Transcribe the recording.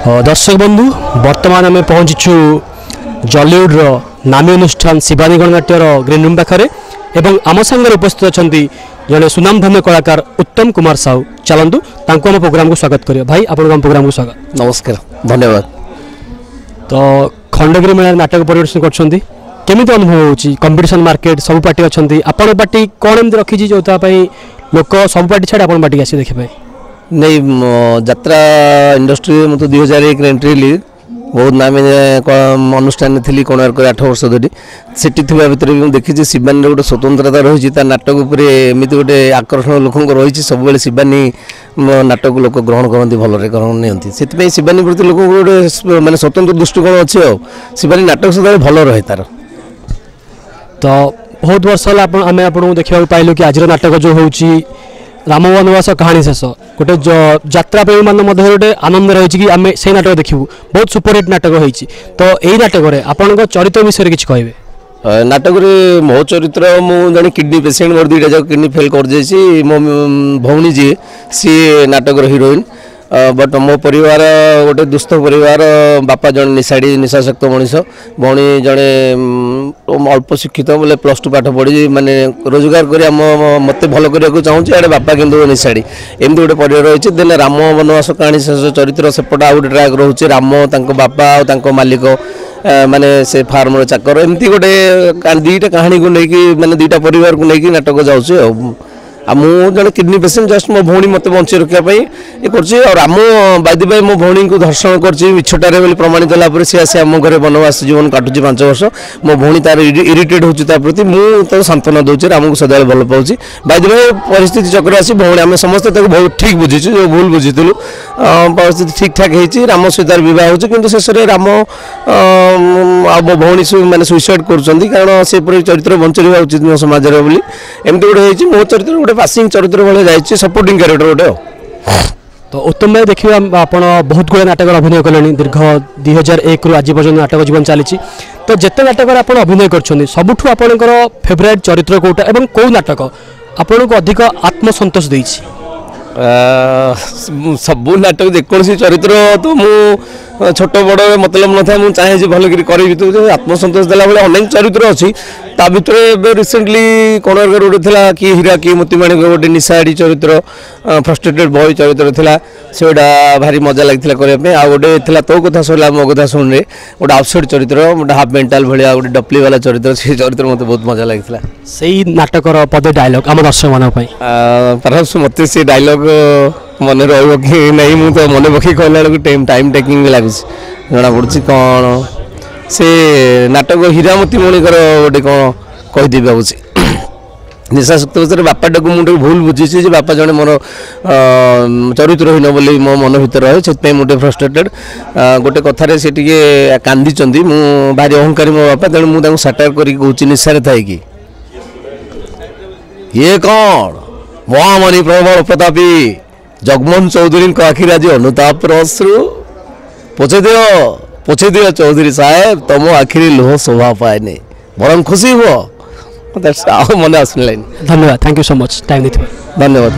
दर्शक बंधु वर्तमान आम पहुँचीचु जॉलीवुड नामी अनुष्ठान शिवानी गणनाट्यर ग्रीन रूम पाखे एवं आम सांगे उपस्थित अच्छा जड़े सुनामधन्य कलाकार उत्तम कुमार साहू चलतु आम प्रोग्राम को स्वागत करिए। भाई आपण प्रोग्राम को स्वागत। नमस्कार, धन्यवाद। तो खंडगिरी मेला नाटक परिवेशन करछंती केमिति अनुभव होची? कंपटीशन मार्केट सब पार्टी अच्छी आपण पार्टी कौन एमती रखी जो लोक सब पार्टी छाड़ आपण पार्टी आसी देखे पाए? नहीं, यात्रा इंडस्ट्री में तो 2001 एंट्री ली बहुत नामी अनुष्ठान थी कोणार्क 8 वर्ष धरी से भितर भी देखी शिवानी गोटे स्वतंत्रता रही नाटक एमती गोटे आकर्षण लोक रही सब शिवानी नाटक लोक ग्रहण करती भलरे ग्रहण नहीं से शिवानी प्रति लोक गोटे मानने स्वतंत्र दृष्टिकोण अच्छे और शिवानी नाटक सदा भल रहे तार। तो बहुत वर्ष आम आपको देखा पाइलु कि आज नाटक जो होची राम वनवास कहानी शेष गोटे यात्रा प्रेमी मान गोटे आनंद रही कि आम से नाटक देखू बहुत सुपरहिट नाटक होती। तो यही नाटक आपण चरित्र विषय किसी कहे? नाटक मो चरित्र मुझे किडनी पेसेंट मोर 2टा जाक किडनी फेल कर मो भौणी जी सी नाटक हिरोइन बट मो परिवार गोटे दुस्थ परिवार बापा जन निशाड़ी निशाशक्त मनीष भौणी जड़े अल्प शिक्षित बोले +2 पाठ पढ़ी माने रोजगार कर मत भल करने चाहूँगी अड़े बापा किंतु निशाड़ी एमती गोटे परिवार रही देन राम वनवास कहानी चरित्र सेपट आ गए ट्राक रोचे राम बापा और मालिक माने से फार्म चाकर एमती गोटे 2टा कहानी को लेकिन माने 2टा परिवार को लेकिन नाटक जाऊँ मुझे जड़े किडनी पेसेंट जस्ट मो भौणी मत बंचे रखापी ये करम बादी भाई मो भौणी को धर्षण करछटारे बोली प्रमाणित होगा सी आसी आम घर वनवास जीवन काटुची 5 वर्ष मो भौणी तार इरिटेट होता प्रति मुझे सांत्वना दूसरी रामको सदा भल पाऊँ बादी भाई परिस्थिति चक्र आसी भौणी आम समस्त बहुत ठीक बुझीचु जो भूल बुझीलु परिस्थिति ठीक ठाक होती राम सहित बह हो शेष में राम मो भौणी मैंने सुइसाइड कर चरित्र बंच रहा उचित मो समाज बोली एमती गोटे मो चरित्र गोटे पासिंग चरित्र भाई जाइए सपोर्टिंग कैरेक्टर गोटे। तो उत्तम भाई देखिए आप बहुत गुड़ा नाटक अभिनय कले दीर्घ 2001 रु आज पर्यटन नाटक जीवन चली तो जिते नाटक आप अभिनय कर सबुठू आपणकर फेवरेट चरित्र कौटा एवं कौ नाटक आपन को अधिक आत्मसंतोष देछि? सबू नाटक जेकोसी चरित्र तो मु छोट बड़ मतलब न था मुझे चाहे भल करी तो आत्मसंतोष देला बेले अनेक चरित्र अच्छी ता भितर रिसेंटली कोणार्क गोटे थिला कि हीरा कि मोतीमाणी गोटे निशाड़ी चरित्र फ्रस्ट्रेटेड बॉय चरित्र थिला सेटा भारी मजा लगी करने आ गोटे थिला तो कथा शुणला मो कथा शुणे गोटे आउटसाइड चरित्र गोटे हाफ मेंटल भाया गोटे डपली वाला चरित्र से चरित्र मत बहुत मजा लगी से नाटकर पद डायलॉग आम दर्शक मान परहाप्स मत से डायलॉग मन रही कि नहीं मुझे मन पकड़ कहला बेलू टाइम टेकिंग लगुच जना पड़ी कौन से नाटक हीरामती मणिकर गोटे कौन कहीदेवी भावुँ निशाशक्त बस बापाटा को मुझे भूल बुझी बापा जड़े मोर चरित्रहीन बोली मो मन भर रहे से मुझे फ्रस्ट्रेटेड गोटे कथार से कांदी मु भारी अहंकारी मो बापा तेणु मुझे साटायर कर निशारे थाए कि ये कौन महामणि प्रबल प्रतापी जगमोहन चौधरी आखिर आज अनुताप अश्रु पोछे दियो चौधरी साहेब तुम आखिरी लुह शोभा पाए नहीं बरम खुशी हुआ मन आस। धन्यवाद, thank you so much time देते। धन्यवाद।